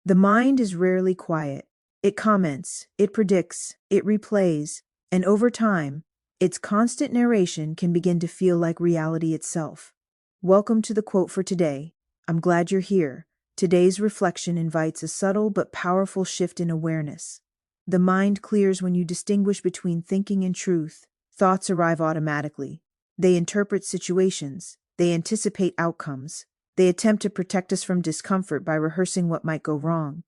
The mind is rarely quiet. It comments, it predicts, it replays, and over time, its constant narration can begin to feel like reality itself. Welcome to the quote for today. I'm glad you're here. Today's reflection invites a subtle but powerful shift in awareness. The mind clears when you distinguish between thinking and truth. Thoughts arrive automatically. They interpret situations. They anticipate outcomes. They attempt to protect us from discomfort by rehearsing what might go wrong.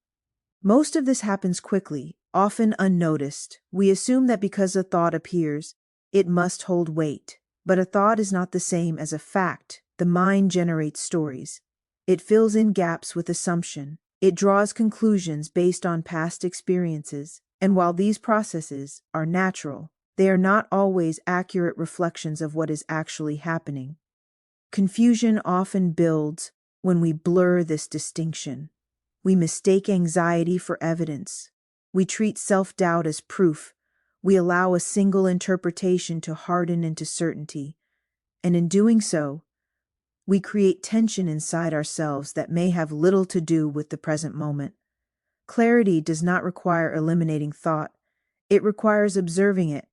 Most of this happens quickly, often unnoticed. We assume that because a thought appears, it must hold weight. But a thought is not the same as a fact. The mind generates stories. It fills in gaps with assumption. It draws conclusions based on past experiences. And while these processes are natural, they are not always accurate reflections of what is actually happening. Confusion often builds when we blur this distinction. We mistake anxiety for evidence. We treat self-doubt as proof. We allow a single interpretation to harden into certainty. And in doing so, we create tension inside ourselves that may have little to do with the present moment. Clarity does not require eliminating thought. It requires observing it.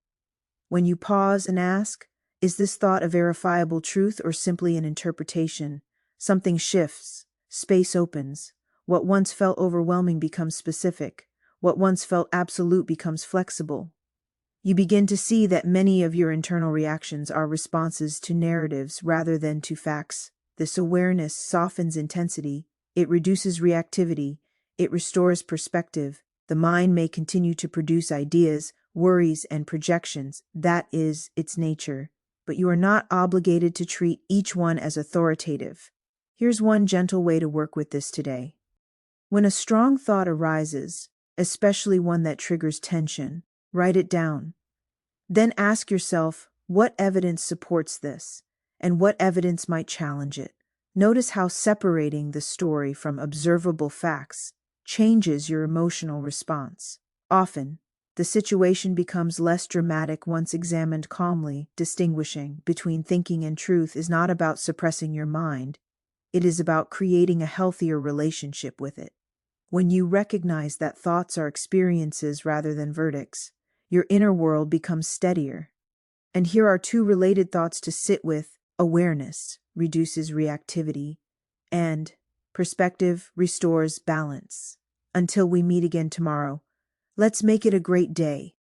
When you pause and ask, is this thought a verifiable truth or simply an interpretation? Something shifts. Space opens. What once felt overwhelming becomes specific. What once felt absolute becomes flexible. You begin to see that many of your internal reactions are responses to narratives rather than to facts. This awareness softens intensity. It reduces reactivity. It restores perspective. The mind may continue to produce ideas, worries, and projections. That is its nature. But you are not obligated to treat each one as authoritative. Here's one gentle way to work with this today. When a strong thought arises, especially one that triggers tension, write it down. Then ask yourself, what evidence supports this, and what evidence might challenge it? Notice how separating the story from observable facts changes your emotional response. Often, the situation becomes less dramatic once examined calmly. Distinguishing between thinking and truth is not about suppressing your mind. It is about creating a healthier relationship with it. When you recognize that thoughts are experiences rather than verdicts, your inner world becomes steadier. And here are two related thoughts to sit with. Awareness reduces reactivity, and perspective restores balance. Until we meet again tomorrow, let's make it a great day.